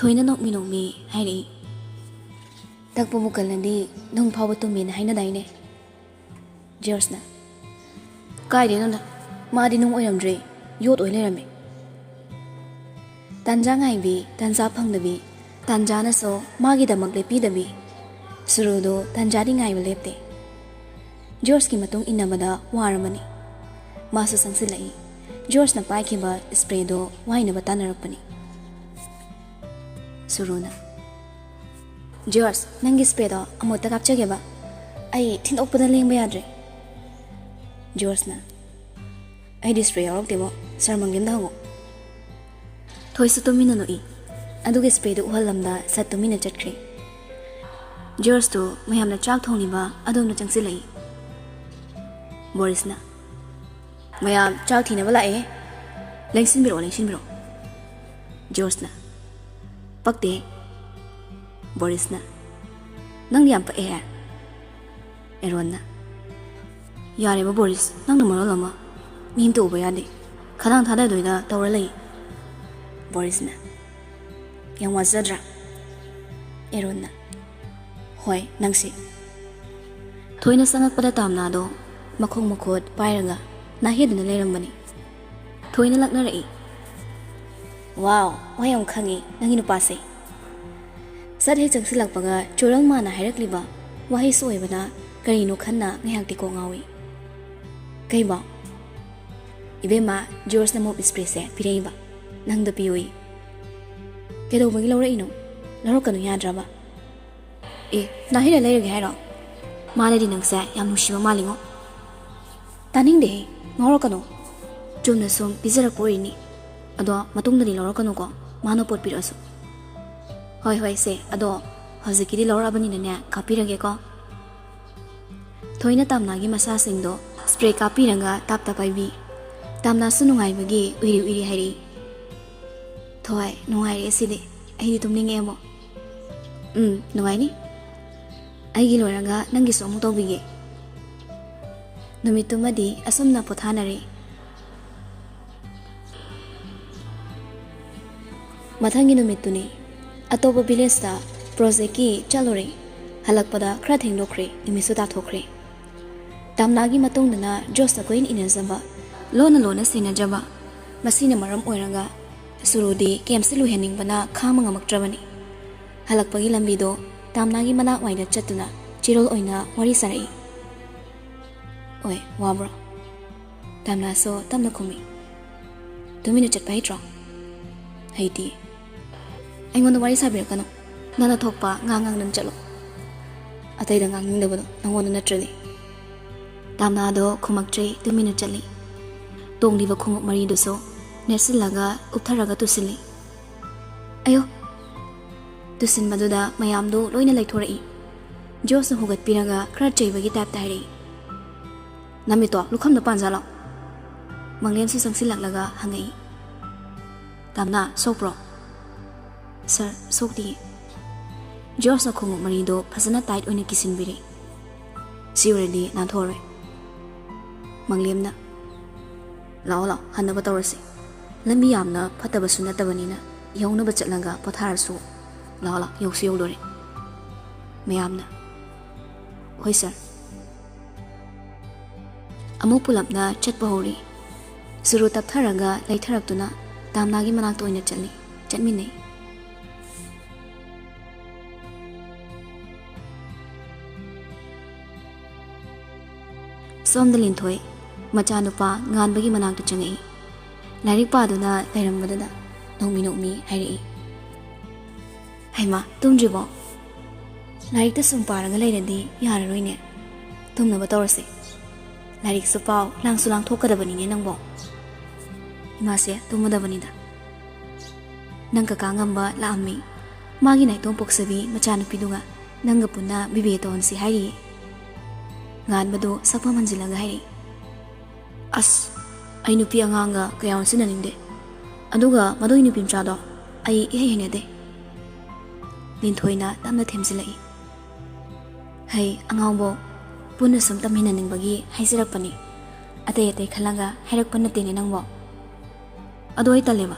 Thoina nokmi hairi takpo mukalandi nung phawa tumin haina daine George na kaide na madi nung oyamdre yot oi lerame tanja ngai bi tanja phangdabi tanja na so magi damak le pidabi surudo tanja di ngai lepte George ki matung inamada waramani masu sangsilai George na pai kiba spray do waina batanarakpani Suruna George nangi spray do amota kapchage ba ai thinokpada lengba yadre George na ai di spray yorok debo sarmanglim da ho thoisu to mina no I aduge spray do uhalamda satto mina chatkre George to mayamna chak thongni ba adom na changsilai Boris na mayam chak thina bala e lengsin biro George na pakte Boris na nang yam pa e Eron na yare ba Boris nang namaro lama min to ba yade khadang thada doida tawra lai Boris na yang wazadra Eron na hoi nangsi thoina sangak pada tamna do makhong makhot pairaga na heduna leirambani thoina lakna rai wow wayam khangi nangi nu pase sadhe changsilak paga chorang mana hairakliba wahi soibana karino khanna ngayakti ko ngawi kaiba ibema George namo expresse pireiba nangda pioi kedo bagi lawra ino larokanu yadraba na hira leirage hairo maledi nangsa yam nushiba malingo taning de ngorokano chumna sum pijarak porini ado matungdani lawrakanu ko mano pot pirasu hoi se ado hojikidi lawrabani ne kapirage ko thoina tamnagi masa singdo spray kapiranga tap tapaibi tamna sunungai bagi uiri hairi thoi nungai eside ai tumninge mo nungai ni aigi loraga nangi somu tobige numitumadi asumna pothanare mathangi numituni atoba village ta project ki chalore halakpada khra thengdokre nimisu ta thokre tamnagi matungdana Josa koin inazaba lona sinajaba masina maram oiraga surudi kemsilu hening bana khamanga maktrabani halakpagi lambido tamnagi mana waida chatuna chirol oina wari sarai oi wabra tamna so tamna khumi tumina chatpai tro haiti aingon wari sabir kanu nana thokpa ngangang nam chalo atai da ngang ning debado nangon natrali tamna do khumaktre tumina chali tongli ba khumuk mari do so nersilaga utharaga tusili ayo tusin maduda mayam do loina laithori Jose hugat piraga khra cheibagi tap tairi namito lukham da panjalo manglem si sangsilaklaga hangai tamna sopro sir sokti Jose khumuk mari do phasana tight oina kisinbiri siuredi na thore manglem na lao hanna batawrasi lambi yamna phataba sunatabani na yawna bachatlaga potharasu lao yoksi yodore mayamna hoi sir amu pulapna chatpa hori suru taptharaga laitharaktuna tamnagi manakto oina chatminai somdalin thoi machanupa nganbagi manakto changai lairik paduna lairambadada nokmi hairi haima tumjibo lairik ta sum paraga lairadi yararoine tumnaba tawrase lairik su pau langsulang thokadabani ne nangbo imase tumadabani da nangka kangamba laammi magi nai tom poksabi machanupi duga nanga punna bibe ton si hairi ngan bado sakpa manjilaga hairi as ai nupi anganga kayawn sinaninde aduga madoi nupi mchado ai henede linthoina tamna themsilai hai angawbo punna sum tamina ningbagi haisirakpani atay khalaga hairakpa natene nangbo adoi taleba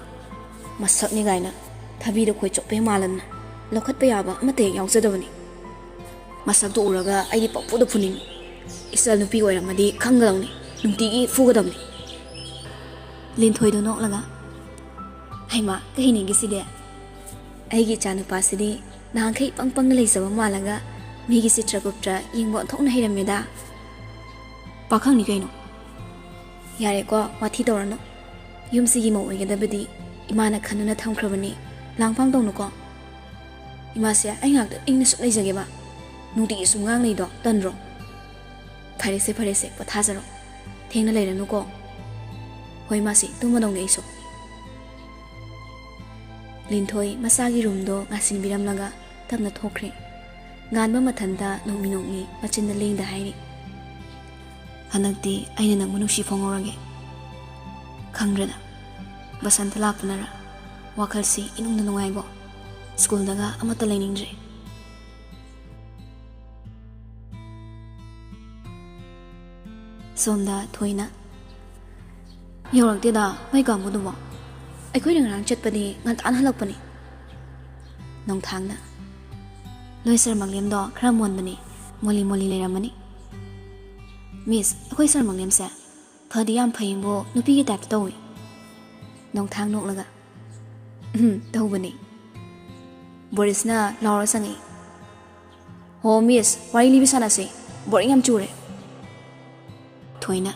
masakni gaina ꯊꯕꯤꯗ ꯈꯣꯏ ꯆꯣꯞꯄꯦ ꯃꯥꯜꯂꯝꯅ ꯂꯧꯈꯠꯄ ꯌꯥꯕ ꯑꯃꯠꯇ ꯍꯦꯛ ꯌꯥꯎꯖꯗꯕꯅꯤ ꯃꯁꯛꯇꯨ ꯎꯔꯒ ꯑꯩꯗꯤ ꯄꯪꯐꯨꯗ ꯐꯨꯅꯤꯡꯉꯤ ꯏꯆꯜ ꯅꯨꯄꯤ ꯑꯣꯏꯔꯝꯃꯗꯤ ꯈꯪꯒꯗꯧꯅꯤ ꯅꯨꯡꯇꯤꯒꯤ ꯐꯨꯒꯗꯧꯅꯤ ꯂꯤꯟꯊꯣꯏꯗꯣ ꯅꯣꯛꯂꯒ ꯍꯩꯃꯥ ꯀꯩꯅꯤꯒꯤꯁꯤꯗꯤ ꯑꯩꯒꯤ ꯏꯆꯥꯅꯨꯄꯥꯁꯤꯗꯤ ꯅꯍꯥꯟꯈꯩ ꯄꯪꯄꯪꯅ ꯂꯩꯖꯕ ꯃꯥꯜꯂꯒ ꯃꯤꯒꯤ ꯆꯤꯇ꯭ꯔꯒꯨꯞꯇ꯭ꯔ ꯌꯦꯡꯕ ꯑꯣꯟꯊꯣꯛꯅ ꯍꯩꯔꯝꯃꯦꯗ ꯄꯥꯈꯪꯅꯤ ꯀꯩꯅꯣ ꯌꯥꯔꯦꯀꯣ ꯋꯥꯊꯤ ꯇꯧꯔꯅꯨ ꯌꯨꯝꯁꯤꯒꯤ ꯃꯧ ꯑꯣꯏꯒꯗꯕꯗꯤ ꯏꯃꯥꯅ ꯈꯟꯅꯅ ꯊꯝꯈ꯭ꯔꯕꯅꯤ ꯂꯥꯡꯐꯥꯡ ꯇꯧꯅꯨꯀꯣ ꯏꯃꯥꯁꯦ ꯑꯩ ꯉꯥꯛꯇ ꯏꯪꯅ ꯁꯨꯛ ꯂꯩꯖꯒꯦꯕ ꯅꯨꯡꯇꯤꯒꯤ ꯁꯨꯝ ꯉꯥꯡꯅꯩꯗꯣ ꯇꯟꯗ꯭ꯔꯣ ꯐꯔꯦꯁꯦ ꯄꯣꯊꯥꯖꯔꯣ ꯊꯦꯡꯅ ꯂꯩꯔꯅꯨꯀꯣ ꯍꯣꯏ ꯃꯥꯁꯤ ꯇꯨꯝꯃꯗꯧꯅꯤ ꯑꯩꯁꯨ ꯂꯤꯟꯊꯣꯏ ꯃꯆꯥꯒꯤ ꯔꯨꯝꯗꯣ ꯉꯥꯁꯤꯟꯕꯤꯔꯝꯂꯒ ꯇꯞꯅ ꯊꯣꯛꯈ꯭ꯔꯦ ꯉꯥꯟꯕ ꯃꯊꯟꯇ ꯅꯣꯛꯃꯤ ꯃꯆꯤꯟꯗ ꯂꯦꯡꯗ ꯍꯥꯏꯔꯤ ꯍꯟꯗꯛꯇꯤ ꯑꯩꯅ ꯅꯪꯕꯨ ꯅꯨꯡꯁꯤ ꯐꯣꯡꯍꯧꯔꯒꯦ ꯈꯪꯗ꯭ꯔꯦꯗ ꯕꯁꯟꯇ ꯂꯥꯛꯄꯅꯔ ꯋꯥꯈꯜꯁꯤ ꯏꯅꯨꯡꯗ ꯅꯨꯡꯉꯥꯏꯕꯣ ꯁ꯭ꯀꯨꯜꯗꯒ ꯑꯃꯠꯇ ꯂꯩꯅꯤꯡꯗ꯭ꯔꯦ ꯁꯣꯝꯗ ꯊꯣꯏꯅ ꯌꯧꯔꯛꯇꯦꯗ ꯃꯣꯏ ꯀꯥꯡꯕꯨꯗꯨꯕꯣ ꯑꯩꯈꯣꯏꯅ ꯉꯔꯥꯡ ꯆꯠꯄꯗꯤ ꯉꯟꯇꯥꯅ ꯍꯜꯂꯛꯄꯅꯤ ꯅꯣꯡꯊꯥꯡꯅ ꯅꯣꯏ ꯁꯔ ꯃꯪꯂꯦꯝꯗꯣ ꯈꯔ ꯃꯣꯟꯕꯅꯤ ꯃꯣꯂꯤ ꯂꯩꯔꯝꯃꯅꯤ ꯃꯤꯁ ꯑꯩꯈꯣꯏ ꯁꯔ ꯃꯪꯂꯦꯝꯁꯦ ꯐꯗꯤ ꯌꯥꯝ ꯐꯩꯕꯣ ꯅꯨꯄꯤꯒꯤ ꯇꯥꯏꯞꯇ ꯇꯧꯏ ꯅꯣꯡꯊꯥꯡ ꯅꯣꯛꯂꯒ ꯇꯧꯕꯅꯤ ꯕꯣꯔꯤꯁꯅ ꯂꯥꯎꯔ ꯆꯪꯉꯛꯏ ꯍꯣ ꯃꯤꯁ ꯋꯥꯔꯤ ꯂꯤꯕꯤ ꯁꯥꯟꯅꯁꯤ ꯕꯣꯔꯤꯡ ꯌꯥꯝ ꯆꯨꯔꯦ ꯊꯣꯏꯅ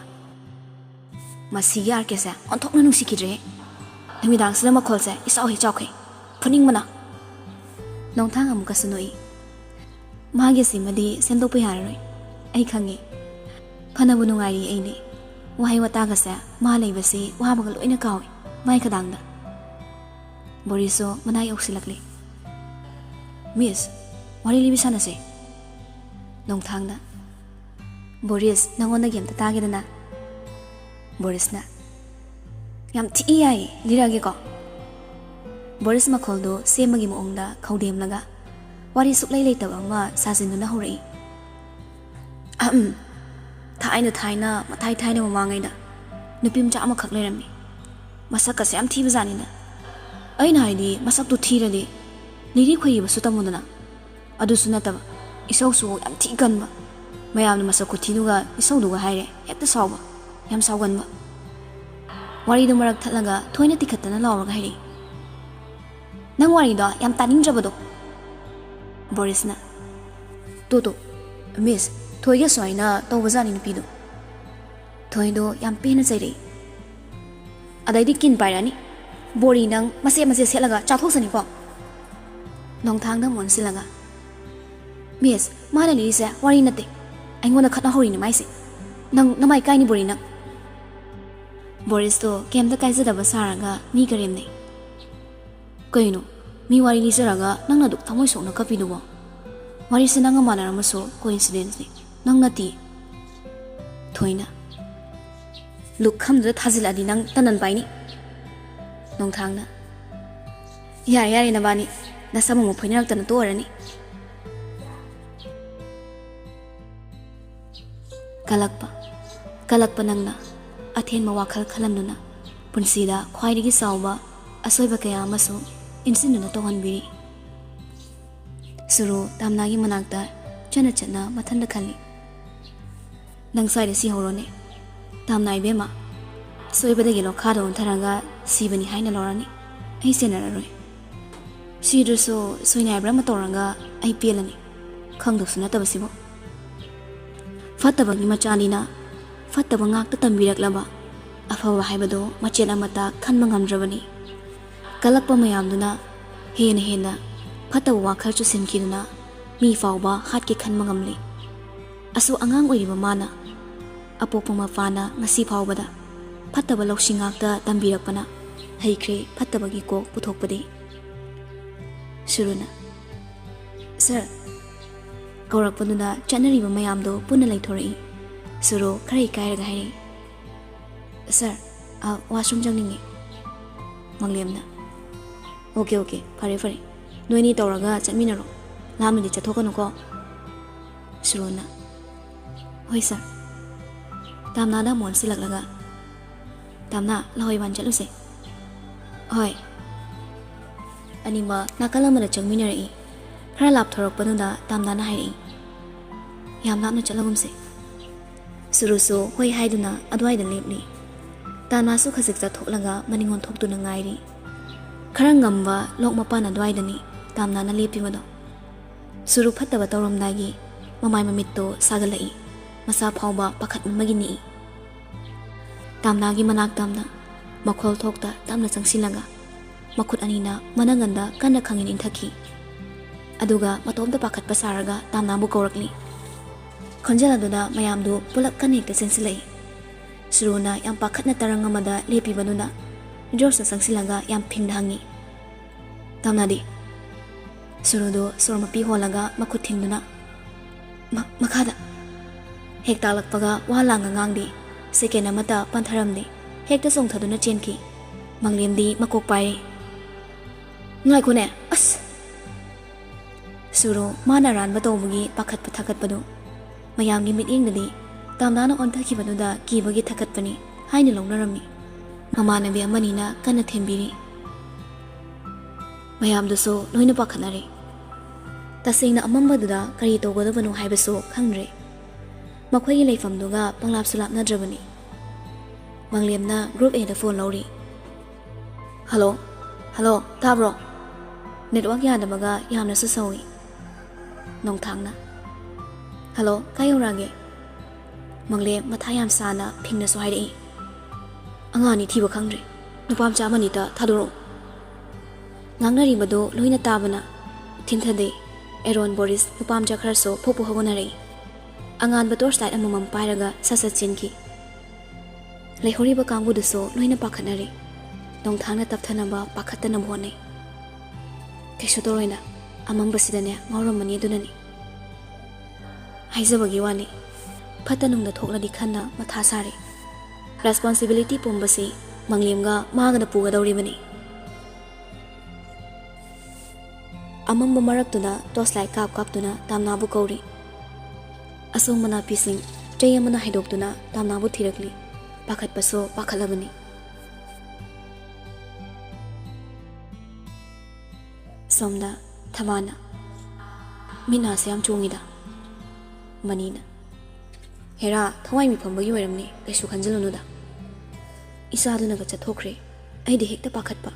ꯃꯁꯤꯒꯤ ꯑꯥꯔꯀꯦꯁꯦ ꯑꯣꯟꯊꯣꯛꯅ ꯅꯨꯡꯁꯤꯈꯤꯗ꯭ꯔꯦ ꯅꯨꯃꯤꯗꯥꯡꯁꯤꯗ ꯃꯈꯣꯜꯁꯦ ꯏꯆꯥꯎ ꯍꯦꯛ ꯆꯥꯎꯈꯩ ꯐꯨꯅꯤꯡꯕꯅ ꯅꯣꯡꯊꯥꯡ ꯑꯃꯨꯛꯀꯁꯨ ꯅꯣꯛꯏ ꯃꯥꯒꯤ ꯁꯤꯃꯗꯤ ꯁꯦꯝꯗꯣꯛꯄ ꯌꯥꯔꯔꯣꯏ ꯑꯩ ꯈꯪꯉꯤ ꯐꯅꯕꯨ ꯅꯨꯡꯉꯥꯏꯔꯤ ꯑꯩꯗꯤ ꯋꯥꯍꯩ ꯋꯥꯇꯥꯒꯁꯦ ꯃꯥ ꯂꯩꯕꯁꯤ ꯋꯥꯕꯒ ꯂꯣꯏꯅ ꯀꯥꯎꯏ ꯃꯥꯏ ꯈꯗꯥꯡꯗ ꯕꯣꯔꯤꯁꯁꯨ ꯃꯅꯥ ꯌꯧꯁꯤꯜꯂꯛꯂꯤ ꯃꯤꯁ ꯋꯥꯔꯤ ꯂꯤꯕꯤ ꯁꯥꯟꯅꯁꯦ ꯅꯣꯡꯊꯥꯡꯅ ꯕꯣꯔꯤꯁ ꯅꯪꯉꯣꯟꯗꯒꯤ ꯑꯝꯇ ꯇꯥꯒꯦꯗꯅ ꯕꯣꯔꯤꯁꯅ ꯌꯥꯝ ꯊꯤ ꯌꯥꯏ ꯂꯤꯔꯛꯑꯒꯦꯀꯣ ꯕꯣꯔꯤꯁ ꯃꯈꯣꯜꯗꯨ ꯁꯦꯝꯕꯒꯤ ꯃꯑꯣꯡꯗ ꯈꯧꯗꯦꯝꯂꯒ ꯋꯥꯔꯤ ꯁꯨꯛꯂꯩ ꯂꯩꯇꯕ ꯑꯃ ꯁꯥꯖꯤꯟꯗꯨꯅ ꯍꯧꯔꯛꯏ ꯊꯥꯏꯅ ꯊꯥꯏꯅ ꯃꯃꯥꯡꯉꯩꯗ ꯅꯨꯄꯤ ꯃꯆꯥ ꯑꯃꯈꯛ ꯂꯩꯔꯝꯃꯤ ꯃꯁꯛꯀꯁꯦ ꯌꯥꯝ ꯊꯤꯕꯖꯥꯠꯅꯤꯅ ꯑꯩꯅ ꯍꯥꯏꯗꯤ ꯃꯁꯛꯇꯨ ꯊꯤꯔꯗꯤ ꯂꯤꯔꯤ ꯈꯣꯏꯏꯕꯁꯨ ꯇꯝꯃꯨꯗꯅ ꯑꯗꯨꯁꯨ ꯅꯠꯇꯕ ꯏꯁꯧꯁꯨ ꯌꯥꯝ ꯊꯤ ꯀꯟꯕ ꯃꯌꯥꯝꯅ ꯃꯁꯛ ꯈꯨꯊꯤꯗꯨꯒ ꯏꯁꯧꯗꯨꯒ ꯍꯥꯏꯔꯦ ꯍꯦꯛꯇ ꯁꯥꯎꯕ ꯌꯥꯝ ꯁꯥꯎꯒꯟꯕ ꯋꯥꯔꯤꯗꯨ ꯃꯔꯛ ꯊꯠꯂꯒ ꯊꯣꯏꯅ ꯇꯤꯈꯠꯇꯅ ꯂꯥꯎꯔꯒ ꯍꯥꯏꯔꯛꯏ ꯅꯪ ꯋꯥꯔꯤꯗꯣ ꯌꯥꯝ ꯇꯥꯅꯤꯡꯗ꯭ꯔꯕꯗꯣ ꯕꯣꯔꯤꯁꯅ ꯇꯣ ꯃꯤꯁ ꯊꯣꯏꯒ ꯁꯨꯃꯥꯏꯅ ꯇꯧꯕꯖꯥꯠꯅꯤ ꯅꯨꯄꯤꯗꯣ ꯊꯣꯏꯗꯣ ꯌꯥꯝ ꯄꯦꯟꯅ ꯆꯩꯔꯛꯏ ꯑꯗꯩꯗꯤ ꯀꯤꯟ ꯄꯥꯏꯔꯛꯑꯅꯤ ꯕꯣꯔꯤ ꯅꯪ ꯃꯆꯦꯠ ꯁꯦꯠꯂꯒ ꯆꯥꯊꯣꯛꯁꯅꯤꯀꯣ ꯅꯣꯡꯊꯥꯡꯗ ꯃꯣꯟꯁꯤꯜꯂꯒ ꯃꯤꯁ ꯃꯥꯅ ꯂꯤꯔꯤꯁꯦ ꯋꯥꯔꯤ ꯅꯠꯇꯦ ꯑꯩꯉꯣꯟꯗ ꯈꯠꯅꯍꯧꯔꯤꯅꯤ ꯃꯥꯏꯁꯦ ꯅꯪ ꯅꯃꯥꯏ ꯀꯥꯏꯅꯤ ꯕꯣꯔꯤ ꯅꯪ ꯕꯣꯔꯤꯁꯇꯣ ꯀꯩꯝꯇ ꯀꯥꯏꯖꯗꯕ ꯁꯥꯔꯒ ꯃꯤ ꯀꯔꯦꯝꯅꯩ ꯀꯩꯅꯣ ꯃꯤ ꯋꯥꯔꯤ ꯂꯤꯖꯔꯒ ꯅꯪꯅ ꯑꯗꯨꯛ ꯊꯃꯣꯏ ꯁꯣꯛꯅ ꯀꯞꯄꯤꯗꯨꯕꯣ ꯋꯥꯔꯤꯁꯦ ꯅꯪꯒ ꯃꯥꯟꯅꯔꯝꯃꯁꯨ ꯀꯣꯏꯟꯁꯤꯗꯦꯟꯁꯅꯤ ꯅꯪ ꯅꯠꯇꯦ ꯊꯣꯏꯅ ꯂꯨꯛꯈꯝꯗꯨꯗ ꯊꯥꯖꯤꯜꯂꯛꯑꯗꯤ ꯅꯪ ꯇꯅꯟ ꯄꯥꯏꯅꯤ ꯅꯣꯡꯊꯥꯡꯅ ꯌꯥꯔꯦ ꯅꯕꯥꯅꯤ ꯅꯁꯝ ꯑꯃꯨꯛ ꯐꯣꯏꯅꯔꯛꯇꯅ ꯇꯣꯛꯑꯔꯅꯤ ꯀꯂꯛꯄ ꯅꯪꯅ ꯑꯊꯦꯟꯕ ꯋꯥꯈꯜ ꯈꯜꯂꯝꯗꯨꯅ ꯄꯨꯟꯁꯤꯗ ꯈ꯭ꯋꯥꯏꯗꯒꯤ ꯆꯥꯎꯕ ꯑꯁꯣꯏꯕ ꯀꯌꯥ ꯑꯃꯁꯨ ꯏꯟꯁꯤꯟꯗꯨꯅ ꯇꯧꯍꯟꯕꯤꯔꯤ ꯁꯨꯔꯨ ꯇꯝꯅꯥꯒꯤ ꯃꯅꯥꯛꯇ ꯆꯠꯅ ꯃꯊꯟꯇ ꯈꯜꯂꯤ ꯅꯪ ꯁ꯭ꯋꯥꯏꯗ ꯁꯤꯍꯧꯔꯣꯅꯦ ꯇꯝꯅꯥ ꯏꯕꯦꯝꯃ ꯁꯣꯏꯕꯗꯒꯤ ꯂꯣꯈꯥꯗ ꯑꯣꯟꯊꯔꯒ ꯁꯤꯕꯅꯤ ꯍꯥꯏꯅ ꯂꯧꯔꯅꯤ ꯑꯩ ꯁꯦꯟꯅꯔꯔꯣꯏ ꯁꯤꯗ꯭ꯔꯁꯨ ꯁꯣꯏꯅꯥꯏꯕ꯭ꯔꯥ ꯑꯃ ꯇꯧꯔꯒ ꯑꯩ ꯄꯦꯜꯂꯅꯤ ꯈꯪꯗꯕꯁꯨ ꯅꯠꯇꯕꯁꯤꯕꯨ ꯐꯠꯇꯕꯒꯤ ꯃꯆꯥꯅꯤꯅ ꯐꯠꯇꯕ ꯉꯥꯛꯇ ꯇꯝꯕꯤꯔꯛꯂꯕ ꯑꯐꯕ ꯍꯥꯏꯕꯗꯣ ꯃꯆꯦꯠ ꯑꯃꯠꯇ ꯈꯟꯕ ꯉꯝꯗ꯭ꯔꯕꯅꯤ ꯀꯜꯂꯛꯄ ꯃꯌꯥꯝꯗꯨꯅ ꯍꯦꯟꯅ ꯐꯠꯇꯕ ꯋꯥꯈꯜ ꯆꯨꯁꯤꯟꯈꯤꯗꯨꯅ ꯃꯤ ꯐꯥꯎꯕ ꯍꯥꯠꯀꯦ ꯈꯟꯕ ꯉꯝꯂꯤ ꯑꯁꯨꯛ ꯑꯉꯥꯡ ꯑꯣꯏꯔꯤꯕ ꯃꯥꯅ ꯑꯄꯣꯛꯄ ꯃꯄꯥꯅ ꯉꯁꯤ ꯐꯥꯎꯕꯗ ꯐꯠꯇꯕ ꯂꯧꯁꯤꯡ ꯉꯥꯛꯇ ꯇꯝꯕꯤꯔꯛꯄꯅ ꯍꯩꯈ꯭ꯔꯦ ꯐꯠꯇꯕꯒꯤ ꯀꯣꯛ ꯄꯨꯊꯣꯛꯄꯗꯤ ꯁꯨꯔꯨꯅ ꯁꯔ ꯀꯧꯔꯛꯄꯗꯨꯗ ꯆꯠꯅꯔꯤꯕ ꯃꯌꯥꯝꯗꯣ ꯄꯨꯟꯅ ꯂꯩꯊꯣꯔꯛꯏ ꯁꯨꯔꯨ ꯈꯔ ꯏꯀꯥꯏꯔꯒ ꯍꯥꯏꯔꯛꯏ ꯁꯔ ꯋꯥꯁꯔꯨꯝ ꯆꯪꯅꯤꯡꯉꯤ ꯃꯪꯂꯦꯝꯅ ꯑꯣꯀꯦ ꯐꯔꯦ ꯅꯣꯏꯅꯤ ꯇꯧꯔꯒ ꯆꯠꯃꯤꯟꯅꯔꯣ ꯂꯥꯞꯅꯗꯤ ꯆꯠꯊꯣꯛꯀꯅꯨꯀꯣ ꯁꯨꯔꯨꯅ ꯍꯣꯏ ꯁꯔ ꯇꯝꯅꯥꯗ ꯃꯣꯟꯁꯤꯜꯂꯛꯂꯒ ꯇꯝꯅꯥ ꯂꯍꯣꯏꯕꯥꯟ ꯆꯠꯂꯨꯁꯦ ꯍꯣꯏ ꯑꯅꯤꯃꯛ ꯅꯥꯀꯜ ꯑꯃꯗ ꯆꯪꯃꯤꯟꯅꯔꯛꯏ ꯈꯔ ꯂꯥꯞꯊꯣꯔꯛꯄꯗꯨꯗ ꯇꯥꯝꯅꯥꯅ ꯍꯥꯏꯔꯛꯏ ꯌꯥꯝ ꯂꯥꯞꯅ ꯆꯠꯂꯒꯨꯝꯁꯦ ꯁꯨꯔꯨꯁꯨ ꯍꯣꯏ ꯍꯥꯏꯗꯨꯅ ꯑꯗꯨꯋꯥꯏꯗ ꯂꯦꯞꯂꯤ ꯇꯥꯝꯅꯥꯁꯨ ꯈꯖꯤꯛ ꯆꯠꯊꯣꯛꯂꯒ ꯃꯅꯤꯡ ꯑꯣꯟꯊꯣꯛꯇꯨꯅ ꯉꯥꯏꯔꯤ ꯈꯔ ꯉꯝꯕ ꯂꯣꯛ ꯃꯄꯥꯟ ꯑꯗꯨꯋꯥꯏꯗꯅꯤ ꯇꯥꯝꯅꯥꯅ ꯂꯦꯞꯄꯤꯕꯗꯣ ꯁꯨꯔꯨ ꯐꯠꯇꯕ ꯇꯧꯔꯝꯗꯥꯏꯒꯤ ꯃꯃꯥꯏ ꯃꯃꯤꯠꯇꯣ ꯁꯥꯒꯠꯂꯛꯏ ꯃꯁꯥ ꯐꯥꯎꯕ ꯄꯥꯈꯠꯃꯟꯕꯒꯤ ꯅꯤꯛꯏ ꯇꯥꯝꯅꯥꯒꯤ ꯃꯅꯥꯛ ꯇꯥꯝꯅ ꯃꯈꯣꯜ ꯊꯣꯛꯇ ꯇꯞꯅ ꯆꯪꯁꯤꯜꯂꯒ ꯃꯈꯨꯠ ꯑꯅꯤꯅ ꯃꯅꯪꯒꯟꯗ ꯀꯟꯅ ꯈꯪꯏꯟ ꯏꯟꯊꯈꯤ ꯑꯗꯨꯒ ꯃꯇꯣꯝꯇ ꯄꯥꯈꯠꯄ ꯁꯥꯔꯒ ꯇꯥꯝꯅꯥꯕꯨ ꯀꯧꯔꯛꯂꯤ ꯈꯣꯟꯖꯦꯜ ꯑꯗꯨꯗ ꯃꯌꯥꯝꯗꯨ ꯄꯨꯂꯞ ꯀꯟꯅ ꯍꯦꯛꯇ ꯆꯦꯟꯁꯤꯜꯂꯛꯏ ꯁꯨꯔꯨꯅ ꯌꯥꯝ ꯄꯥꯈꯠꯅ ꯇꯔꯪ ꯑꯃꯗ ꯂꯦꯞꯄꯤꯕꯗꯨꯅ ꯖꯣꯔꯖꯅ ꯆꯪꯁꯤꯜꯂꯒ ꯌꯥꯝ ꯐꯤꯡꯅ ꯍꯪꯉꯤ ꯇꯥꯝꯅꯥꯗꯤ ꯁꯨꯔꯨꯗꯨ ꯁꯣꯔ ꯃꯄꯤ ꯍꯣꯜꯂꯒ ꯃꯈꯨꯠ ꯊꯤꯡꯗꯨꯅ ꯃꯈꯥꯗ ꯍꯦꯛ ꯇꯥꯛꯂꯛꯄꯒ ꯋꯥ ꯂꯥꯡꯒ ꯉꯥꯡꯗꯦ ꯁꯦꯀꯦꯟ ꯑꯃꯇ ꯄꯟꯊꯔꯝꯗꯦ ꯍꯦꯛꯇ ꯆꯣꯡꯊꯗꯨꯅ ꯆꯦꯟꯈꯤ ꯃꯪꯂꯦꯝꯗꯤ ꯃꯀꯣꯛ ꯄꯥꯏꯔꯤ ꯉꯥꯏꯈꯣꯅꯦ ꯑꯁ ꯁꯨꯔꯨ ꯃꯥꯅ ꯑꯔꯥꯟꯕ ꯇꯧꯕꯒꯤ ꯄꯥꯈꯠꯄ ꯊꯥꯀꯠꯄꯗꯨ ꯃꯌꯥꯝꯒꯤ ꯃꯤꯠꯌꯦꯡꯗꯗꯤ ꯇꯥꯝꯅꯥꯅ ꯑꯣꯟꯊꯈꯤꯕꯗꯨꯗ ꯀꯤꯕꯒꯤ ꯊꯥꯀꯠꯄꯅꯤ ꯍꯥꯏꯅ ꯂꯧꯅꯔꯝꯃꯤ ꯃꯃꯥꯟꯅꯕꯤ ꯑꯃꯅꯤꯅ ꯀꯟꯅ ꯊꯦꯝꯕꯤꯔꯤ ꯃꯌꯥꯝꯗꯨꯁꯨ ꯂꯣꯏꯅ ꯄꯥꯈꯠꯅꯔꯦ ꯇꯁꯦꯡꯅ ꯑꯃꯝꯕꯗꯨꯗ ꯀꯔꯤ ꯇꯧꯒꯗꯕꯅꯣ ꯍꯥꯏꯕꯁꯨ ꯈꯪꯗ꯭ꯔꯦ ꯃꯈꯣꯏꯒꯤ ꯂꯩꯐꯝꯗꯨꯒ ꯄꯪꯂꯥꯞꯁꯨ ꯂꯥꯞꯅꯗ꯭ꯔꯕꯅꯤ ꯃꯪꯂꯦꯝꯅ ꯒ꯭ꯔꯨꯞ ꯑꯦꯗ ꯐꯣꯟ ꯂꯧꯔꯤ ꯍꯜꯂꯣ ꯇꯥꯕ꯭ꯔꯣ ꯅꯦꯠꯋꯥꯛ ꯌꯥꯗꯕꯒ ꯌꯥꯝꯅꯁꯨ ꯁꯧꯏ ꯅꯣꯡꯊꯥꯡꯅ ꯍꯜꯂꯣ ꯀꯥꯏ ꯌꯧꯔꯛꯑꯒꯦ ꯃꯪꯂꯦꯝ ꯃꯊꯥ ꯌꯥꯝ ꯁꯥꯅ ꯐꯤꯡꯅꯁꯨ ꯍꯥꯏꯔꯛꯏ ꯑꯉꯥꯡ ꯑꯅꯤ ꯊꯤꯕ ꯈꯪꯗ꯭ꯔꯦ ꯅꯨꯄꯥ ꯃꯆꯥ ꯑꯃꯅꯤꯇ ꯊꯥꯗꯣꯔꯛꯎ ꯉꯥꯡꯅꯔꯤꯕꯗꯨ ꯂꯣꯏꯅ ꯇꯥꯕꯅ ꯊꯤꯟꯊꯗꯦ ꯑꯦꯔꯣꯟ ꯕꯣꯔꯤꯁ ꯅꯨꯄꯥ ꯃꯆꯥ ꯈꯔꯁꯨ ꯐꯣꯛꯄ ꯍꯧꯒꯠꯅꯔꯛꯏ ꯑꯉꯥꯟꯕ ꯇꯣꯔꯆ ꯂꯥꯏꯠ ꯑꯃꯃꯝ ꯄꯥꯏꯔꯒ ꯁꯠ ꯆꯦꯟꯈꯤ ꯂꯩꯍꯧꯔꯤꯕ ꯀꯥꯡꯕꯨꯗꯨꯁꯨ ꯂꯣꯏꯅ ꯄꯥꯈꯠꯅꯔꯤ ꯅꯣꯡꯊꯥꯡꯅ ꯇꯞꯊꯅꯕ ꯄꯥꯈꯠꯇꯅꯕ ꯍꯣꯠꯅꯩ ꯀꯩꯁꯨ ꯇꯧꯔꯣꯏꯅ ꯑꯃꯝꯕꯁꯤꯗꯅꯦ ꯉꯥꯎꯔꯝꯃꯅꯤ ꯑꯗꯨꯅꯅꯤ ꯍꯥꯏꯖꯕꯒꯤ ꯋꯥꯅꯤ ꯐꯠꯇ ꯅꯨꯡꯗ ꯊꯣꯛꯂꯗꯤ ꯈꯟꯅ ꯃꯊꯥ ꯁꯥꯔꯤ ꯔꯦꯁꯄꯣꯟꯁꯤꯕꯤꯂꯤꯇꯤ ꯄꯨꯝꯕꯁꯤ ꯃꯪꯂꯦꯝꯒ ꯃꯥꯒꯅ ꯄꯨꯒꯗꯧꯔꯤꯕꯅꯤ ꯑꯃꯝꯕ ꯃꯔꯛꯇꯨꯗ ꯇꯣꯔꯆ ꯂꯥꯏꯠ ꯀꯥꯞꯇꯨꯅ ꯇꯥꯝꯅꯥꯕꯨ ꯀꯧꯔꯤ ꯑꯁꯣꯡꯕ ꯅꯥꯄꯤꯁꯤꯡ ꯆꯩ ꯑꯃꯅ ꯍꯩꯗꯣꯛꯇꯨꯅ ꯇꯥꯝꯅꯥꯕꯨ ꯊꯤꯔꯛꯂꯤ ꯄꯥꯈꯠꯄꯁꯨ ꯄꯥꯈꯠꯂꯕꯅꯤ ꯁꯣꯝꯗ ꯊꯕꯥꯅ ꯃꯤꯠꯅꯥꯁꯦ ꯌꯥꯝ ꯆꯣꯡꯉꯤꯗ ꯃꯅꯤꯅ ꯍꯦꯔꯥ ꯊꯋꯥꯏ ꯃꯤꯐꯝꯕꯒꯤ ꯑꯣꯏꯔꯝꯅꯤ ꯀꯩꯁꯨ ꯈꯟꯖꯤꯜꯂꯨꯅꯨꯗ ꯏꯆꯥꯗꯨꯅꯒ ꯆꯠꯊꯣꯛꯈ꯭ꯔꯦ ꯑꯩꯗꯤ ꯍꯦꯛꯇ ꯄꯥꯈꯠꯄ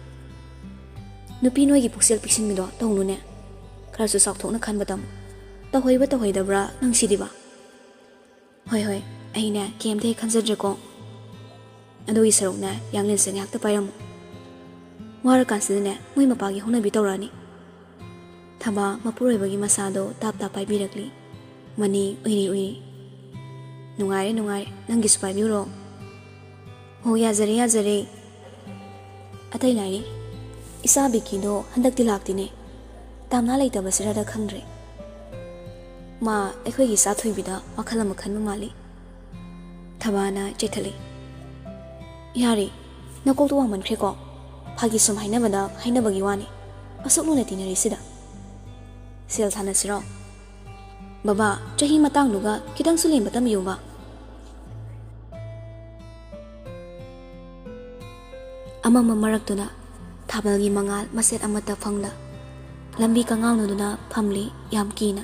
ꯅꯨꯄꯤ ꯅꯣꯏꯒꯤ ꯄꯨꯛꯆꯦꯜ ꯄꯤꯛꯁꯤꯟꯕꯤꯗꯣ ꯇꯧꯅꯨꯅꯦ ꯈꯔꯁꯨ ꯆꯥꯎꯊꯣꯛꯅ ꯈꯟꯕ ꯇꯝꯃꯨ ꯇꯧꯍꯩꯕ ꯇꯧꯍꯩꯗꯕ꯭ꯔꯥ ꯅꯪ ꯁꯤꯗꯤꯕ ꯍꯣꯏ ꯑꯩꯅꯦ ꯀꯩꯝꯇ ꯍꯦꯛ ꯈꯟꯖꯗ꯭ꯔꯦꯀꯣ ꯑꯗꯨꯒꯤ ꯁꯔꯨꯛꯅꯦ ꯌꯥꯡꯂꯦꯟꯁꯦ ꯉꯥꯏꯍꯥꯛꯇ ꯄꯥꯏꯔꯝꯃꯨ ꯋꯥꯔꯀꯥꯟꯁꯤꯗꯅꯦ ꯃꯣꯏ ꯃꯄꯥꯒꯤ ꯍꯧꯅꯕꯤ ꯇꯧꯔꯛꯑꯅꯤ ꯊꯕꯥ ꯃꯄꯨꯔꯣꯏꯕꯒꯤ ꯃꯁꯥꯗꯣ ꯇꯥꯞ ꯄꯥꯏꯕꯤꯔꯛꯂꯤ ꯃꯅꯤ ꯎꯏꯔꯤ ꯅꯨꯡꯉꯥꯏꯔꯦ ꯅꯪꯒꯤꯁꯨ ꯄꯥꯏꯕꯤꯔꯣ ꯍꯣ ꯌꯥꯖꯔꯦ ꯑꯇꯩ ꯂꯥꯏꯔꯤ ꯏꯆꯥ ꯕꯤꯀꯤꯗꯣ ꯍꯟꯗꯛꯇꯤ ꯂꯥꯛꯇꯤꯅꯦ ꯇꯥꯝꯅꯥ ꯂꯩꯇꯕꯁꯤꯔꯗ ꯈꯪꯗ꯭ꯔꯦ ꯃꯥ ꯑꯩꯈꯣꯏꯒꯤ ꯏꯆꯥ ꯊꯣꯏꯕꯤꯗ ꯋꯥꯈꯜ ꯑꯃ ꯈꯟꯕ ꯃꯥꯜꯂꯤ ꯊꯕꯥꯅ ꯆꯩꯊꯠꯂꯤ ꯌꯥꯔꯦ ꯅꯀꯣꯛꯇꯣ ꯋꯥꯡꯃꯟꯈ꯭ꯔꯦꯀꯣ ꯐꯥꯒꯤ ꯁꯨꯝ ꯍꯥꯏꯅꯕꯒꯤ ꯋꯥꯅꯤ ꯑꯁꯨꯛ ꯂꯨꯅ ꯇꯤꯟꯅꯔꯤꯁꯤꯗ ꯁꯦꯜ ꯊꯥꯅꯁꯤꯔꯣ ꯕꯕꯥ ꯆꯍꯤ ꯃꯇꯥꯡꯗꯨꯒ ꯈꯤꯇꯪꯁꯨ ꯂꯦꯝꯕ ꯇꯝꯕꯤꯌꯨꯕ ꯑꯃꯝꯕ ꯃꯔꯛꯇꯨꯗ ꯊꯥꯕꯜꯒꯤ ꯃꯉꯥꯜ ꯃꯆꯦꯠ ꯑꯃꯠꯇ ꯐꯪꯂ ꯂꯝꯕꯤ ꯀꯉꯥꯎꯅꯗꯨꯅ ꯐꯝꯂꯤ ꯌꯥꯝ ꯀꯤꯅ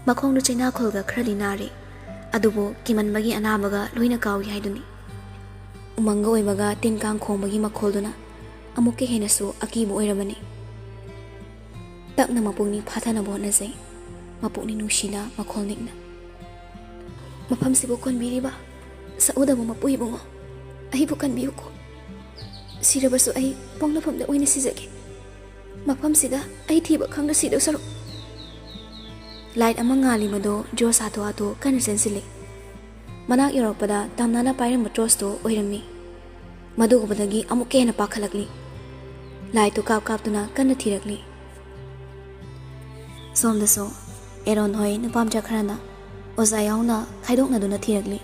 ꯃꯈꯣꯡꯗꯨ ꯆꯩꯅꯥꯈꯣꯜꯒ ꯈꯔꯗꯤ ꯅꯥꯔꯤ ꯑꯗꯨꯕꯨ ꯀꯤꯃꯟꯕꯒꯤ ꯑꯅꯥꯕꯒ ꯂꯣꯏꯅ ꯀꯥꯎꯏ ꯍꯥꯏꯗꯨꯅꯤ ꯎꯃꯪꯒ ꯑꯣꯏꯕꯒ ꯇꯤꯟ ꯀꯥꯡ ꯈꯣꯡꯕꯒꯤ ꯃꯈꯣꯜꯗꯨꯅ ꯑꯃꯨꯛꯀ ꯍꯦꯟꯅꯁꯨ ꯑꯀꯤꯕ ꯑꯣꯏꯔꯕꯅꯤ ꯇꯞꯅ ꯃꯄꯨꯛꯅꯤꯡ ꯐꯥꯊꯅꯕ ꯍꯣꯠꯅꯖꯩ ꯃꯄꯨꯛꯅꯤꯡ ꯅꯨꯡꯁꯤꯅ ꯃꯈꯣꯜ ꯅꯤꯛꯅ ꯃꯐꯝꯁꯤꯕꯨ ꯀꯣꯟꯕꯤꯔꯤꯕ ꯁꯛꯎꯗꯕ ꯃꯄꯨ ꯏꯕꯨꯡꯉꯣ ꯑꯩꯕꯨ ꯀꯟꯕꯤꯌꯨꯀꯣ ꯁꯤꯔꯕꯁꯨ ꯑꯩ ꯄꯣꯛꯅꯐꯝꯗ ꯑꯣꯏꯅ ꯁꯤꯖꯒꯦ ꯃꯐꯝꯁꯤꯗ ꯑꯩ ꯊꯤꯕ ꯈꯪꯗ ꯁꯤꯗꯧ ꯁꯔꯨꯛ ꯂꯥꯏꯠ ꯑꯃ ꯉꯥꯜꯂꯤꯕꯗꯣ ꯖꯣꯔꯖ ꯍꯥꯊꯨ ꯀꯟꯅ ꯆꯦꯟꯁꯤꯜꯂꯤ ꯃꯅꯥꯛ ꯌꯧꯔꯛꯄꯗ ꯇꯥꯝꯅꯥꯅ ꯄꯥꯏꯔꯝꯕ ꯇꯣꯔꯆꯇꯣ ꯑꯣꯏꯔꯝꯃꯤ ꯃꯗꯨ ꯎꯕꯗꯒꯤ ꯑꯃꯨꯛꯀ ꯍꯦꯟꯅ ꯄꯥꯈꯠꯂꯛꯂꯤ ꯂꯥꯏꯠꯇꯨ ꯀꯥꯞꯇꯨꯅ ꯀꯟꯅ ꯊꯤꯔꯛꯂꯤ ꯁꯣꯝꯗꯁꯨ ꯑꯦꯔꯣꯟ ꯍꯣꯏ ꯅꯨꯄꯥꯃꯆꯥ ꯈꯔꯅ ꯑꯣꯖꯥ ꯌꯥꯎꯅ ꯈꯥꯏꯗꯣꯛꯅꯗꯨꯅ ꯊꯤꯔꯛꯂꯤ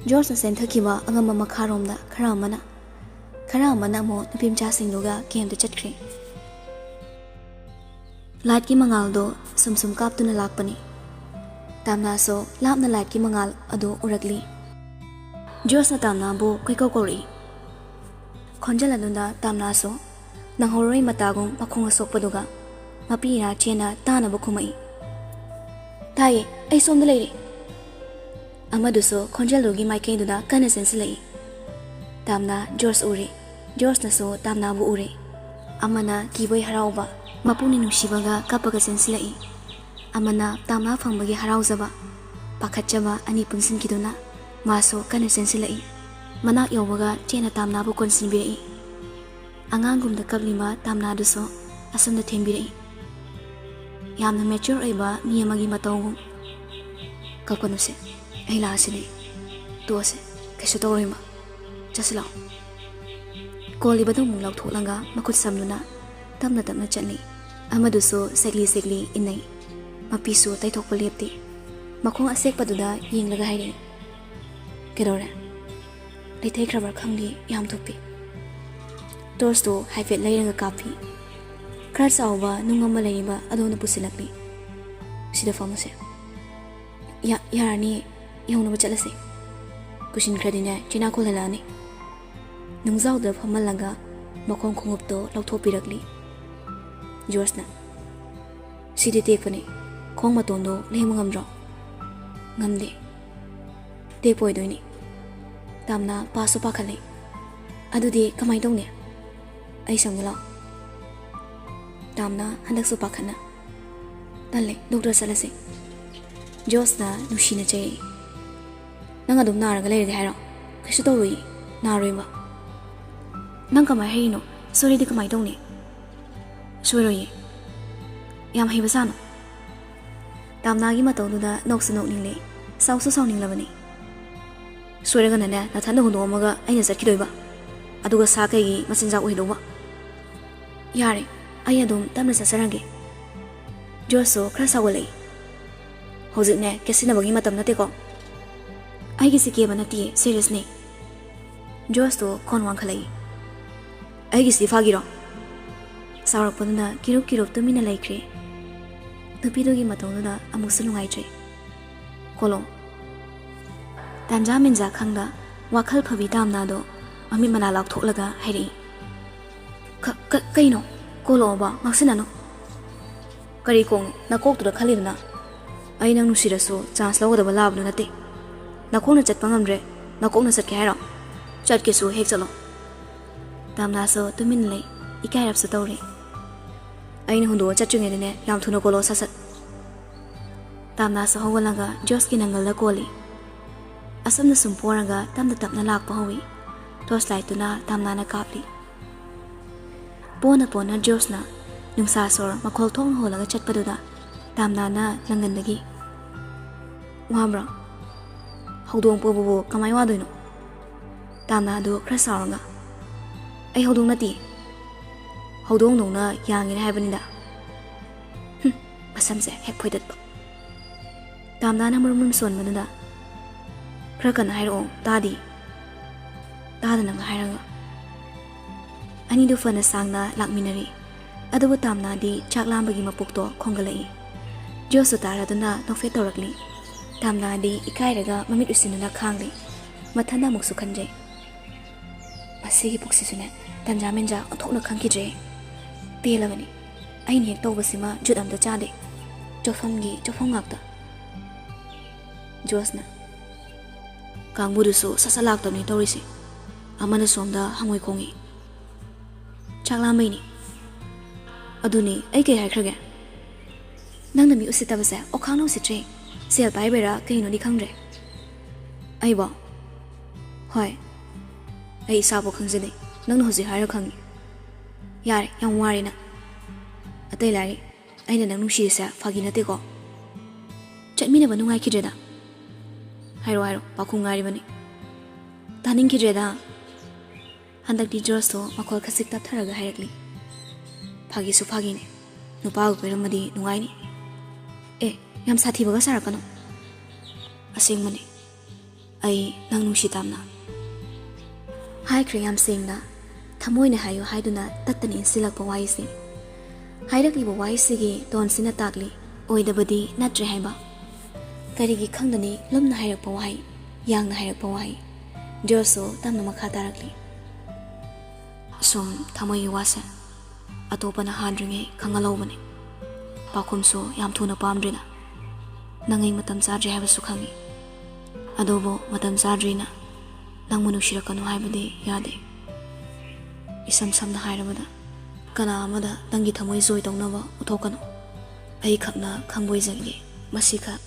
ꯖꯣꯔꯖꯅ ꯆꯦꯟꯊꯈꯤꯕ ꯑꯉꯝꯕ ꯃꯈꯥꯔꯣꯝꯗ ꯈꯔ ꯑꯃꯅ ꯑꯃꯨꯛ ꯅꯨꯄꯤꯃꯆꯥꯁꯤꯡꯗꯨꯒ ꯀꯦꯝꯇ ꯆꯠꯈ꯭ꯔꯤ ꯂꯥꯏꯠꯀꯤ ꯃꯉꯥꯜꯗꯣ ꯁꯨꯝ ꯀꯥꯞꯇꯨꯅ ꯂꯥꯛꯄꯅꯤ ꯇꯥꯝꯅꯥꯁꯨ ꯂꯥꯞꯅ ꯂꯥꯏꯠꯀꯤ ꯃꯉꯥꯜ ꯑꯗꯨ ꯎꯔꯛꯂꯤ ꯖꯣꯔꯖꯅ ꯇꯥꯝꯅꯥꯕꯨ ꯀꯣꯏꯀꯧ ꯀꯧꯔꯛꯏ ꯈꯣꯟꯖꯦꯜ ꯑꯗꯨꯗ ꯇꯥꯝꯅꯥꯁꯨ ꯅꯪꯍꯧꯔꯣꯏ ꯃꯇꯥꯒꯨꯝ ꯃꯈꯣꯡ ꯑꯁꯣꯛꯄꯗꯨꯒ ꯃꯄꯤꯅ ꯆꯦꯟꯅ ꯇꯥꯅꯕ ꯈꯨꯝꯃꯛꯏ꯫ ꯇꯥꯏꯌꯦ, ꯑꯩ ꯁꯣꯝꯗ ꯂꯩꯔꯤ꯫ ꯑꯃꯗꯨꯁꯨ ꯈꯣꯟꯖꯦꯜꯗꯨꯒꯤ ꯃꯥꯏꯀꯩꯗꯨꯗ ꯀꯟꯅ ꯆꯦꯟꯁꯤꯜꯂꯛꯏ꯫ ꯇꯥꯝꯅ ꯖꯣꯔꯖ ꯎꯔꯤ, ꯖꯣꯔꯖꯅꯁꯨ ꯇꯥꯝꯅꯥꯕꯨ ꯎꯔꯤ꯫ ꯑꯃꯅ ꯀꯤꯕꯩ ꯍꯔꯥꯎꯕ, ꯃꯄꯨꯛꯅꯤꯡ ꯅꯨꯡꯁꯤꯕꯒ ꯀꯞꯄꯒ ꯆꯦꯟꯁꯤꯜꯂꯛꯏ꯫ ꯑꯃꯅ ꯇꯥꯝꯅꯥ ꯐꯪꯕꯒꯤ ꯍꯔꯥꯎꯖꯕ, ꯄꯥꯈꯠꯆꯕ ꯑꯅꯤ ꯄꯨꯟꯁꯤꯟꯈꯤꯗꯨꯅ ꯃꯥꯁꯨ ꯀꯟꯅ ꯆꯦꯟꯁꯤꯜꯂꯛꯏ꯫ ꯃꯅꯥꯛ ꯌꯧꯕꯒ ꯆꯦꯟꯅ ꯇꯥꯝꯅꯥꯕꯨ ꯀꯣꯟꯁꯤꯟꯕꯤꯔꯛꯏ꯫ ꯑꯉꯥꯡꯒꯨꯝꯅ ꯀꯞꯂꯤꯕ ꯇꯥꯝꯅꯥꯗꯨꯁꯨ ꯑꯁꯨꯝꯅ ꯊꯦꯝꯕꯤꯔꯛꯏ, ꯌꯥꯝꯅ ꯃꯦꯆ꯭ꯌꯣꯔ ꯑꯣꯏꯕ ꯃꯤ ꯑꯃꯒꯤ ꯃꯇꯧꯒꯨꯝ꯫ ꯀꯞꯀꯅꯨꯁꯦ, ꯑꯩ ꯂꯥꯛꯑꯁꯤꯅꯦ, ꯇꯣꯛꯑꯁꯦ, ꯀꯩꯁꯨ ꯇꯧꯔꯣꯏꯃ, ꯆꯠꯁꯤ ꯂꯥꯛꯑꯣ꯫ ꯀꯣꯜꯂꯤꯕꯗꯨ ꯑꯃꯨꯛ ꯂꯧꯊꯣꯛꯂꯒ ꯃꯈꯨꯠ ꯁꯝꯗꯨꯅ ꯇꯞꯅ ꯇꯞꯅ ꯆꯠꯂꯤ꯫ ꯑꯃꯗꯨꯁꯨ ꯁꯦꯛꯂꯤ ꯁꯦꯛꯂꯤ ꯏꯟꯅꯩ, ꯃꯄꯤꯁꯨ ꯇꯩꯊꯣꯛꯄ ꯂꯦꯞꯇꯦ꯫ ꯃꯈꯣꯡ ꯑꯁꯦꯛꯄꯗꯨꯗ ꯌꯦꯡꯂꯒ ꯍꯥꯏꯔꯛꯏ, ꯀꯩꯗꯧꯔꯦ? ꯂꯩꯊꯩꯈ꯭ꯔꯕ꯭ꯔꯥ ꯈꯪꯗꯦ, ꯌꯥꯝ ꯊꯨꯞꯄꯤ꯫ ꯇꯣꯔꯆꯇꯨ ꯍꯥꯏꯐꯦꯠ ꯂꯩꯔꯒ ꯀꯥꯞꯄꯤ꯫ ꯈꯔ ꯆꯥꯎꯕ ꯅꯨꯡ ꯑꯃ ꯂꯩꯔꯤꯕ ꯑꯗꯣꯝꯗ ꯄꯨꯁꯤꯜꯂꯛꯂꯤ꯫ ꯁꯤꯗ ꯐꯝꯃꯨꯁꯦ꯫ ꯌꯥꯔꯅꯤꯌꯦ, ꯌꯧꯅꯕ ꯆꯠꯂꯁꯦ꯫ ꯀꯨꯏꯁꯤꯟꯈ꯭ꯔꯗꯤꯅꯦ ꯆꯤꯅꯥ ꯀꯣꯜꯍꯜꯂꯛꯑꯅꯤ꯫ ꯅꯨꯡꯖꯥꯎꯗ ꯐꯝꯍꯜꯂꯒ ꯃꯈꯣꯡ ꯈꯣꯡꯎꯞꯇꯣ ꯂꯧꯊꯣꯛꯄꯤꯔꯛꯂꯤ ꯖꯣꯔꯖꯅ꯫ ꯁꯤꯗꯤ ꯇꯦꯛꯄꯅꯤ, ꯈꯣꯡ ꯃꯇꯣꯟꯗꯣ ꯂꯦꯡꯕ ꯉꯝꯗ꯭ꯔꯣ? ꯉꯝꯗꯦ, ꯇꯦꯛꯄ ꯑꯣꯏꯗꯣꯏꯅꯤ꯫ ꯇꯥꯝꯅ ꯄꯥꯁꯨ ꯄꯥꯈꯠꯂꯤ꯫ ꯑꯗꯨꯗꯤ ꯀꯃꯥꯏꯅ ꯇꯧꯅꯤ? ꯑꯩ ꯁꯪꯒ ꯂꯥꯛꯑꯣ꯫ ꯇꯥꯝꯅ ꯍꯟꯗꯛꯁꯨ ꯄꯥꯈꯠꯅ, ꯇꯜꯂꯦ, ꯗꯣꯛꯇꯔ ꯆꯠꯂꯁꯤ꯫ ꯖꯣꯔꯖꯅ ꯅꯨꯡꯁꯤꯅ ꯆꯩꯔꯛꯏ, ꯅꯪ ꯑꯗꯨꯝ ꯅꯥꯔꯒ ꯂꯩꯔꯒꯦ ꯍꯥꯏꯔꯣ? ꯀꯩꯁꯨ ꯇꯧꯔꯣꯏꯌꯦ, ꯅꯥꯔꯣꯏꯕ꯫ ꯅꯪ ꯀꯃꯥꯏꯅ ꯍꯩꯔꯤꯅꯣ? ꯁꯣꯏꯔꯗꯤ ꯀꯃꯥꯏꯅ ꯇꯧꯅꯤ? ꯁꯣꯏꯔꯣꯏꯌꯦ, ꯌꯥꯝ ꯍꯩꯕ ꯁꯥꯅꯣ꯫ ꯇꯥꯝꯅꯥꯒꯤ ꯃꯇꯧꯗꯨꯗ ꯅꯣꯛꯁꯨ ꯅꯣꯛꯅꯤꯡꯂꯦ, ꯁꯥꯎꯁꯨ ꯁꯥꯎꯅꯤꯡꯂꯕꯅꯤ꯫ ꯁꯣꯏꯔꯒꯅꯅꯦ ꯅꯊꯟꯗ ꯍꯨꯟꯗꯣꯛꯑꯝꯃꯒ ꯑꯩꯅ ꯆꯠꯈꯤꯗꯣꯏꯕ, ꯑꯗꯨꯒ ꯁꯥ ꯀꯩꯒꯤ ꯃꯆꯤꯟꯖꯥꯛ ꯑꯣꯏꯗꯧꯕ꯫ ꯌꯥꯔꯦ, ꯑꯩ ꯑꯗꯨꯝ ꯇꯞꯅ ꯆꯠꯆꯔꯒꯦ꯫ ꯖꯣꯔꯖꯁꯨ ꯈꯔ ꯁꯥꯎꯒꯠꯂꯛꯏ꯫ ꯍꯧꯖꯤꯛꯅꯦ ꯀꯦꯠꯁꯤꯟꯅꯕꯒꯤ ꯃꯇꯝ ꯅꯠꯇꯦꯀꯣ? ꯑꯩꯒꯤꯁꯤ ꯀꯦꯕ ꯅꯠꯇꯤꯌꯦ, ꯁꯦꯔꯤꯌꯁꯅꯦ꯫ ꯖꯣꯔꯖꯇꯣ ꯈꯣꯟ ꯋꯥꯡꯈꯠꯂꯛꯏ꯫ ꯑꯩꯒꯤꯁꯤ ꯐꯥꯒꯤꯔꯣ? ꯁꯥꯎꯔꯛꯄꯗꯨꯅ ꯀꯤꯔꯨꯞ ꯀꯤꯔꯨꯞ ꯇꯨꯃꯤꯟꯅ ꯂꯩꯈ꯭ꯔꯦ꯫ ꯅꯨꯄꯤꯗꯨꯒꯤ ꯃꯇꯧꯗꯨꯗ ꯑꯃꯨꯛꯁꯨ ꯅꯨꯡꯉꯥꯏꯇ꯭ꯔꯦ꯫ ꯀꯣꯜꯂꯣ꯫ ꯇꯥꯟꯖꯥ ꯃꯦꯟꯖꯥ ꯈꯪꯗ ꯋꯥꯈꯜ ꯐꯕꯤ ꯇꯥꯝꯅꯥꯗꯣ ꯃꯃꯤꯠ ꯃꯅꯥ ꯂꯥꯎꯊꯣꯛꯂꯒ ꯍꯥꯏꯔꯛꯏ, ꯀꯩꯅꯣ? ꯀꯣꯜꯂꯛꯑꯣꯕ, ꯉꯥꯎꯁꯤꯟꯅꯅꯨ꯫ ꯀꯔꯤ ꯀꯣꯡꯅꯣ ꯅꯀꯣꯛꯇꯨꯗ ꯈꯜꯂꯤꯗꯨꯅ? ꯑꯩ ꯅꯪ ꯅꯨꯡꯁꯤꯔꯁꯨ ꯆꯥꯟꯁ ꯂꯧꯒꯗꯕ ꯂꯥꯛꯕꯗꯨ ꯅꯠꯇꯦ꯫ ꯅꯈꯣꯡꯅ ꯆꯠꯄ ꯉꯝꯗ꯭ꯔꯦ, ꯅꯀꯣꯛꯅ ꯆꯠꯀꯦ ꯍꯥꯏꯔꯣ? ꯆꯠꯀꯦꯁꯨ ꯍꯦꯛ ꯆꯠꯂꯣ꯫ ꯇꯥꯝꯅꯥꯁꯨ ꯇꯨꯃꯤꯟꯅ ꯂꯩ, ꯏꯀꯥꯏꯔꯞꯁꯨ ꯇꯧꯔꯤ꯫ ꯑꯩꯅ ꯍꯨꯟꯗꯣꯛꯑ ꯆꯠꯇ꯭ꯔꯤꯉꯩꯗꯅꯦ ꯌꯥꯝ ꯊꯨꯅ ꯀꯣꯜꯂꯣ, ꯁꯠ-ꯁꯠ꯫ ꯇꯥꯝꯅꯥꯁꯨ ꯍꯧꯒꯠꯂꯒ ꯖꯣꯔꯖꯀꯤ ꯅꯪꯒꯜꯗ ꯀꯣꯜꯂꯤ꯫ ꯑꯁꯨꯝꯅ ꯁꯨꯝ ꯄꯣꯔꯒ ꯇꯞꯅ ꯇꯞꯅ ꯂꯥꯛꯄ ꯍꯧꯏ꯫ ꯇꯣꯔꯆ ꯂꯥꯏꯠꯇꯨꯅ ꯇꯥꯝꯅꯥꯅ ꯀꯥꯞꯂꯤ꯫ ꯄꯣꯅ ꯄꯣꯅ ꯖꯣꯔꯖꯅ ꯅꯨꯡꯁꯥ ꯁꯣꯔ ꯃꯈꯣꯜ ꯊꯣꯛꯅ ꯍꯣꯜꯂꯒ ꯆꯠꯄꯗꯨꯗ ꯇꯥꯝꯅꯥꯅ ꯅꯪꯒꯟꯗꯒꯤ, ꯋꯥꯕ꯭ꯔꯣ? ꯍꯧꯗꯣꯡ ꯄꯣꯕꯕꯨ ꯀꯃꯥꯏ ꯋꯥꯗꯣꯏꯅꯣ? ꯇꯥꯝꯅꯥꯗꯨ ꯈꯔ ꯁꯥꯎꯔꯒ, ꯑꯩ ꯍꯧꯗꯣꯡ ꯅꯠꯇꯦ, ꯍꯧꯗꯣꯡꯗꯧꯅ ꯌꯥꯡꯉꯦꯅ ꯍꯥꯏꯕꯅꯤꯗ꯫ ꯃꯁꯝꯁꯦ ꯍꯦꯛ ꯐꯣꯏꯗꯠꯄ꯫ ꯇꯥꯝꯅꯥꯅ ꯃꯔꯨꯝ ꯁꯣꯟꯕꯗꯨꯗ, ꯈꯔ ꯀꯟꯅ ꯍꯥꯏꯔꯛꯑꯣ, ꯇꯥꯗꯦ꯫ ꯇꯥꯗꯅꯕ ꯍꯥꯏꯔꯒ꯫ ꯑꯅꯤꯗꯨ ꯐꯅ ꯁꯥꯡꯅ ꯂꯥꯛꯃꯤꯟꯅꯔꯤ, ꯑꯗꯨꯕꯨ ꯇꯥꯝꯅꯥꯗꯤ ꯆꯥꯛ ꯂꯥꯝꯕꯒꯤ ꯃꯄꯨꯛꯇꯣ ꯈꯣꯡꯒꯠꯂꯛꯏ꯫ ꯖꯣꯔꯖꯁꯨ ꯇꯥꯔꯗꯨꯅ ꯅꯣꯛꯐꯦꯠ ꯇꯧꯔꯛꯂꯤ꯫ ꯇꯥꯝꯅꯥꯗꯤ ꯏꯀꯥꯏꯔꯒ ꯃꯃꯤꯠ ꯎꯏꯁꯤꯟꯗꯨꯅ ꯈꯥꯡꯂꯤ꯫ ꯃꯊꯟꯗ ꯑꯃꯨꯛꯁꯨ ꯈꯟꯖꯩ, ꯃꯁꯤꯒꯤ ꯄꯨꯛꯁꯤꯁꯨꯅꯦ ꯇꯟꯖꯥ ꯃꯦꯟꯖꯥ ꯑꯣꯟꯊꯣꯛꯅ ꯈꯪꯈꯤꯗ꯭ꯔꯦ꯫ ꯄꯦꯜꯂꯕꯅꯤ, ꯑꯩꯅ ꯍꯦꯛ ꯇꯧꯕꯁꯤꯃ ꯖꯨꯠ ꯑꯝꯇ ꯆꯥꯗꯦ, ꯆꯣꯐꯝ ꯉꯥꯛꯇ꯫ ꯖꯣꯔꯖꯅ, ꯀꯥꯡꯕꯨꯗꯨꯁꯨ ꯁꯠ-ꯁꯠ ꯂꯥꯛꯇꯕꯅꯤ ꯇꯧꯔꯤꯁꯦ, ꯑꯃꯅ ꯁꯣꯝꯗ ꯍꯪꯉꯣꯏ ꯈꯣꯡꯉꯤ꯫ ꯆꯥꯛ ꯂꯥꯝꯕꯩꯅꯤ꯫ ꯑꯗꯨꯅꯤ, ꯑꯩ ꯀꯩ ꯍꯥꯏꯈ꯭ꯔꯒꯦ? ꯅꯪꯅ ꯃꯤ ꯎꯁꯤꯠꯇꯕꯁꯦ ꯑꯣꯈꯥꯛꯅ ꯎꯁꯤꯠꯇ꯭ꯔꯦ, ꯁꯦꯜ ꯄꯥꯏꯕꯩꯔꯥ ꯀꯩꯅꯣꯗꯤ ꯈꯪꯗ꯭ꯔꯦ꯫ ꯑꯩꯕꯣ? ꯍꯣꯏ, ꯑꯩ ꯏꯁꯥꯕꯨ ꯈꯪꯖꯗꯦ, ꯅꯪꯅ ꯍꯧꯖꯤꯛ ꯍꯥꯏꯔ ꯈꯪꯉꯤ꯫ ꯌꯥꯔꯦ, ꯌꯥꯝ ꯋꯥꯔꯦ ꯅꯪ꯫ ꯑꯇꯩ ꯂꯥꯏꯔꯤ, ꯑꯩꯅ ꯅꯪ ꯅꯨꯡꯁꯤꯔꯤꯁꯦ ꯐꯥꯒꯤ ꯅꯠꯇꯦꯀꯣ? ꯆꯠꯃꯤꯟꯅꯕ ꯅꯨꯡꯉꯥꯏꯈꯤꯗ꯭ꯔꯦꯗ꯫ ꯍꯥꯏꯔꯣ, ꯄꯥꯈꯨꯝ ꯉꯥꯏꯔꯤꯕꯅꯤ꯫ ꯇꯥꯅꯤꯡꯈꯤꯗ꯭ꯔꯦꯗ꯫ ꯍꯟꯗꯛꯇꯤ ꯖꯣꯔꯖꯇꯣ ꯃꯈꯣꯜ ꯈꯖꯤꯛ ꯇꯞꯊꯔꯒ ꯍꯥꯏꯔꯛꯂꯤ, ꯐꯥꯒꯤꯁꯨ ꯐꯥꯒꯤꯅꯦ, ꯅꯨꯄꯥꯒ ꯀꯣꯏꯔꯝꯃꯗꯤ ꯅꯨꯡꯉꯥꯏꯅꯤ꯫ ꯌꯥꯝ ꯁꯥꯊꯤꯕꯒ ꯁꯥꯔꯛꯀꯅꯨ꯫ ꯑꯁꯦꯡꯕꯅꯤ, ꯑꯩ ꯅꯪ ꯅꯨꯡꯁꯤ ꯇꯥꯝꯅ꯫ ꯍꯥꯏꯈ꯭ꯔꯦ ꯌꯥꯝ ꯁꯦꯡꯅ, ꯊꯃꯣꯏꯅ ꯍꯥꯏꯌꯨ ꯍꯥꯏꯗꯨꯅ ꯇꯠꯇꯅ ꯏꯟꯁꯤꯜꯂꯛꯄ ꯋꯥꯍꯩꯁꯤ꯫ ꯍꯥꯏꯔꯛꯂꯤꯕ ꯋꯥꯍꯩꯁꯤꯒꯤ ꯇꯣꯟꯁꯤꯅ ꯇꯥꯛꯂꯤ ꯑꯣꯏꯗꯕꯗꯤ ꯅꯠꯇ꯭ꯔꯦ ꯍꯥꯏꯕ꯫ ꯀꯔꯤꯒꯤ ꯈꯪꯗꯅꯤ ꯂꯨꯝꯅ ꯍꯥꯏꯔꯛꯄ ꯋꯥꯍꯩ, ꯌꯥꯡꯅ ꯍꯥꯏꯔꯛꯄ ꯋꯥꯍꯩ꯫ ꯖꯣꯔꯖꯁꯨ ꯇꯞꯅ ꯃꯈꯥ ꯇꯥꯔꯛꯂꯤ, ꯁꯨꯝ ꯊꯃꯣꯏꯒꯤ ꯋꯥꯁꯦ ꯑꯇꯣꯞꯄꯅ ꯍꯥꯟꯗ꯭ꯔꯤꯉꯩ ꯈꯪꯍꯜꯍꯧꯕꯅꯤ ꯄꯥꯎꯈꯨꯝꯁꯨ ꯌꯥꯝ ꯊꯨꯅ ꯄꯥꯝꯗ꯭ꯔꯤꯅ ꯅꯪꯉꯩ ꯃꯇꯝ ꯆꯥꯗ꯭ꯔꯤ ꯍꯥꯏꯕꯁꯨ ꯈꯪꯉꯤ ꯑꯗꯨꯕꯨ ꯃꯇꯝ ꯆꯥꯗ꯭ꯔꯤꯅ ꯅꯪꯕꯨ ꯅꯨꯡꯁꯤꯔꯛꯀꯅꯨ ꯍꯥꯏꯕꯗꯤ ꯌꯥꯗꯦ ꯏꯁꯝ ꯁꯝꯅ ꯍꯥꯏꯔꯕꯗ ꯀꯅꯥ ꯑꯃꯗ ꯅꯪꯒꯤ ꯊꯃꯣꯏ ꯖꯣꯏ ꯇꯧꯅꯕ ꯎꯠꯊꯣꯛꯀꯅꯨ ꯑꯩ ꯈꯛꯅ ꯈꯪꯕꯣꯏꯖꯒꯦ ꯃꯁꯤꯈꯛ